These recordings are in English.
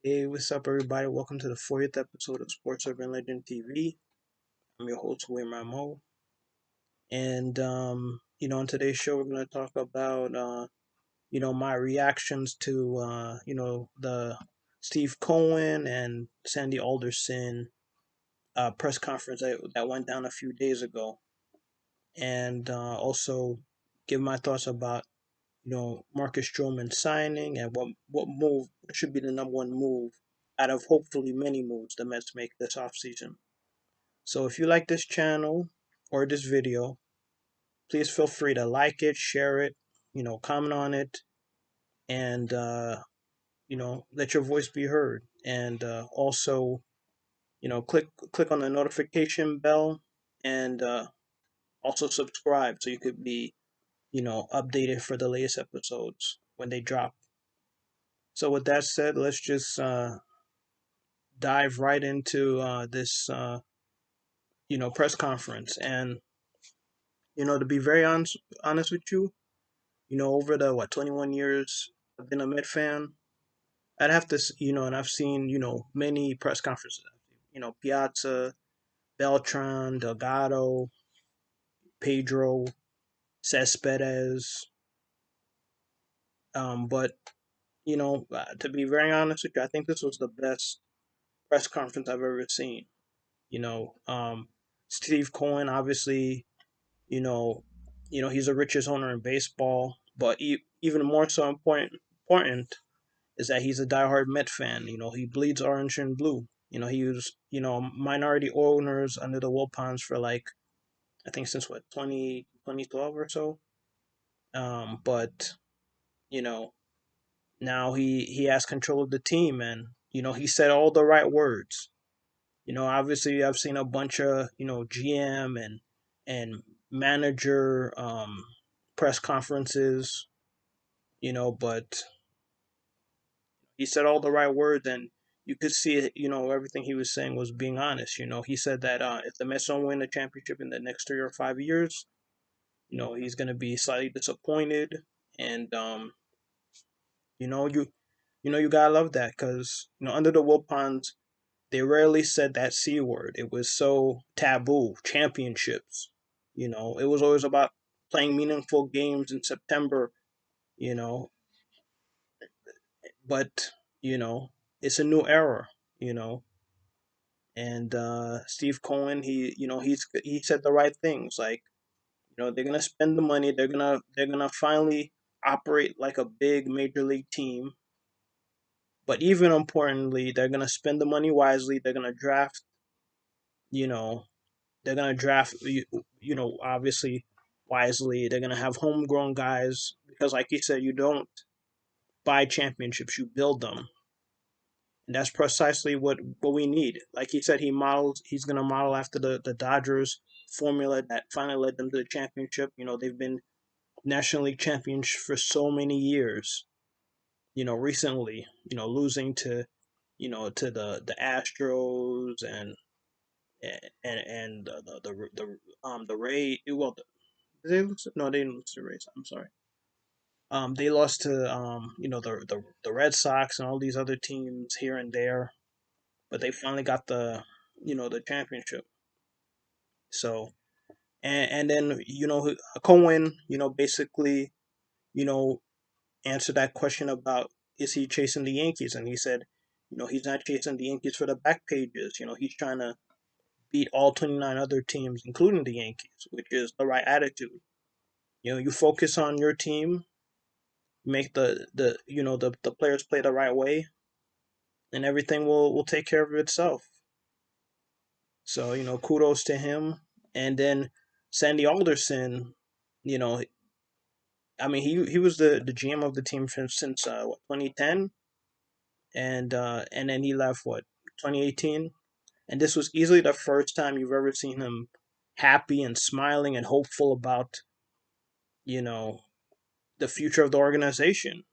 Hey, what's up, everybody? Welcome to the 40th episode of Sports Urban Legend TV. I'm your host, Wayne Ramo. And, on today's show, we're going to talk about, my reactions to, the Steve Cohen and Sandy Alderson press conference that went down a few days ago. And also give my thoughts about, Marcus Stroman signing and what move should be the number one move out of hopefully many moves the Mets make this offseason. So if you like this channel or this video, please feel free to like it, share it, comment on it, and let your voice be heard. And also, click on the notification bell and also subscribe so you could be, updated for the latest episodes when they drop. So with that said, let's just dive right into this, press conference. And to be very honest with you, over the 21 years I've been a Met fan, I'd have to, and I've seen, many press conferences. Piazza, Beltran, Delgado, Pedro, Cespedes. But to be very honest with you, I think this was the best press conference I've ever seen. You know, um, Steve Cohen, obviously, you know, he's the richest owner in baseball, but even more so important is that he's a diehard Met fan. He bleeds orange and blue. He was, minority owners under the Wilpons for like, I think since 2012 or so. But, you know, now he has control of the team and, he said all the right words. Obviously I've seen a bunch of, GM and manager press conferences, but he said all the right words and you could see it, everything he was saying was being honest. He said that if the Mets don't win the championship in the next 3 or 5 years, he's going to be slightly disappointed. And, you gotta love that because, under the Wilpons, they rarely said that C word. It was so taboo. Championships. It was always about playing meaningful games in September, you know, but, you know, it's a new era, you know, and Steve Cohen, he said the right things. Like, they're gonna spend the money. They're gonna finally operate like a big major league team. But even importantly, they're gonna spend the money wisely. They're gonna draft. You know, they're gonna draft. Obviously wisely. They're gonna have homegrown guys because, like you said, you don't buy championships. You build them. And that's precisely what we need. Like he said, he's gonna model after the Dodgers formula that finally led them to the championship. They've been National League champions for so many years. Recently, losing to, to the Astros and the Rays. Well, did they lose? No, they didn't lose to the Rays. I'm sorry. They lost to the Red Sox and all these other teams here and there, but they finally got the championship. So and then Cohen basically you know answered that question about is he chasing the Yankees, and he said he's not chasing the Yankees for the back pages. He's trying to beat all 29 other teams, including the Yankees, which is the right attitude. You focus on your team, make the players play the right way, and everything will take care of itself. So kudos to him. And then Sandy Alderson, you know, I mean he was the GM of the team since 2010, and then he left 2018, and this was easily the first time you've ever seen him happy and smiling and hopeful about you know the future of the organization.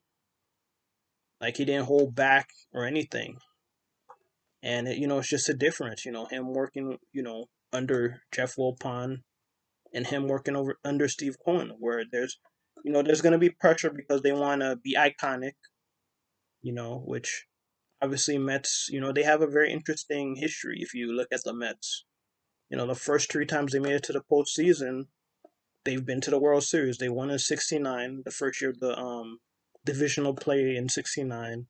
Like he didn't hold back or anything, and it's just a difference. Him working under Jeff Wilpon and him working over under Steve Cohen, where there's going to be pressure because they want to be iconic, which Obviously, Mets, they have a very interesting history if you look at the Mets. The first three times they made it to the postseason, they've been to the World Series. They won in '69, the first year of the divisional play in '69.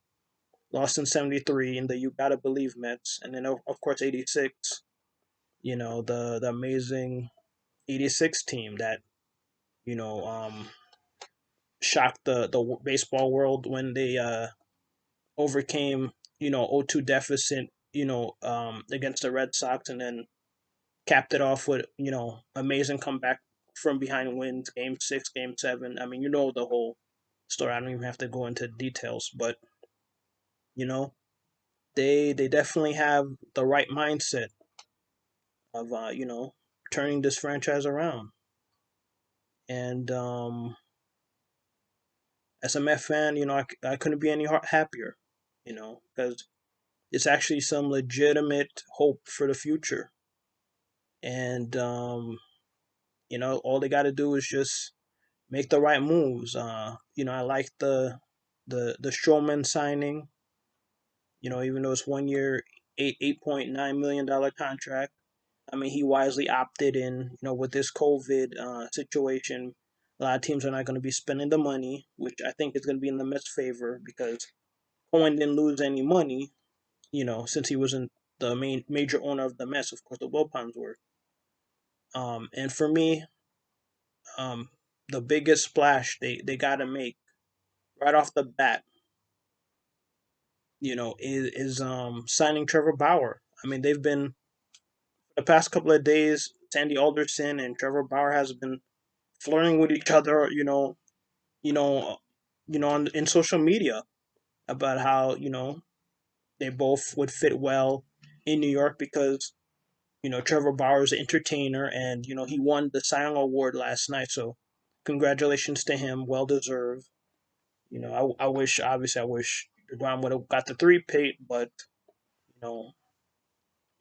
Lost in '73 in the You Gotta Believe Mets, and then of course '86. The amazing '86 team that you know shocked the baseball world when they overcame 0-2 deficit against the Red Sox, and then capped it off with amazing comeback from behind wins, game 6, game 7. I mean, the whole story. I don't even have to go into details, but you know they definitely have the right mindset of turning this franchise around. And as a Met fan, I couldn't be any happier, because it's actually some legitimate hope for the future. And all they got to do is just make the right moves. I like the Stroman signing. Even though it's 1 year, $8.9 million contract. I mean, he wisely opted in. With this COVID situation, a lot of teams are not going to be spending the money, which I think is going to be in the Mets' favor because Cohen didn't lose any money. Since he wasn't the main major owner of the Mets, of course the Wilpons were. And for me, um, the biggest splash they got to make right off the bat, is signing Trevor Bauer. I mean, they've been the past couple of days. Sandy Alderson and Trevor Bauer has been flirting with each other. You know, in social media about how they both would fit well in New York because Trevor Bauer is an entertainer and he won the Cy Young Award last night. So congratulations to him, well deserved. I wish obviously I wish DeGrom would have got the three-peat, but you know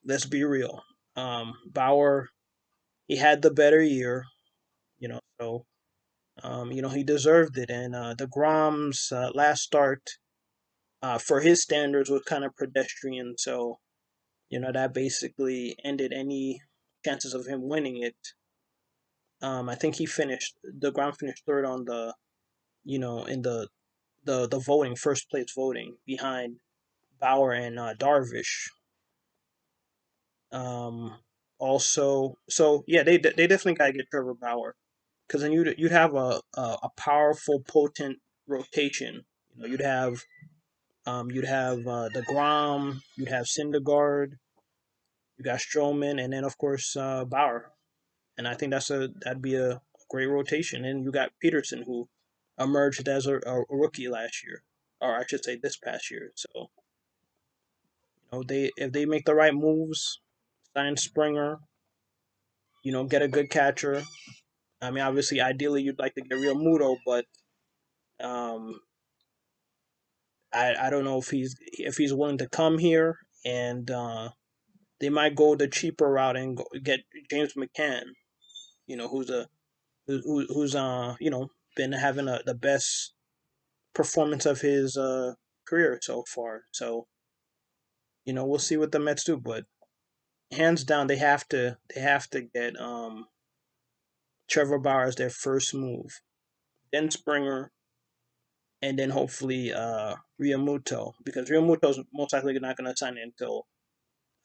let's be real. Bauer, he had the better year, so he deserved it. And DeGrom's last start, for his standards, was kind of pedestrian. So that basically ended any chances of him winning it. I think DeGrom finished third on in the voting, first place voting behind Bauer and Darvish. Um, Also, so yeah, they definitely gotta get Trevor Bauer because then you'd have a powerful, potent rotation. You'd have the Grom, you'd have Syndergaard, you got Stroman, and then of course Bauer. And I think that'd be a great rotation. And you got Peterson who emerged as a rookie last year, or I should say this past year. So they if they make the right moves, sign Springer, get a good catcher. I mean, obviously, ideally, you'd like to get Real Muto, but um, I don't know if he's willing to come here, and they might go the cheaper route and get James McCann. Who's a who's been having the best performance of his career so far. So we'll see what the Mets do, but hands down, they have to get Trevor Bauer as their first move, then Springer, and then hopefully Realmuto, because Realmuto's most likely not going to sign it until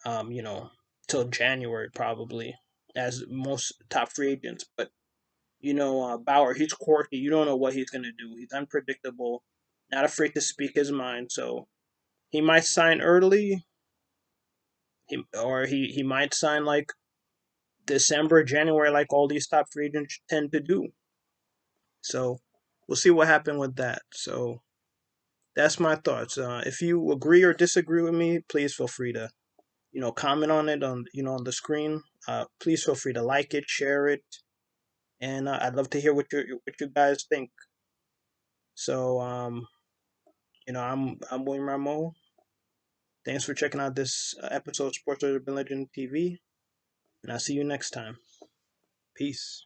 um you know till January probably, as most top free agents. But Bauer, he's quirky. You don't know what he's going to do. He's unpredictable, not afraid to speak his mind. So he might sign early, or he might sign like December, January, like all these top free agents tend to do. So we'll see what happens with that. So that's my thoughts. If you agree or disagree with me, please feel free to comment on it on the screen. Please feel free to like it, share it, and I'd love to hear what you guys think. So I'm William Rameau. Thanks for checking out this episode of Sports Urban Legend TV, and I'll see you next time. Peace.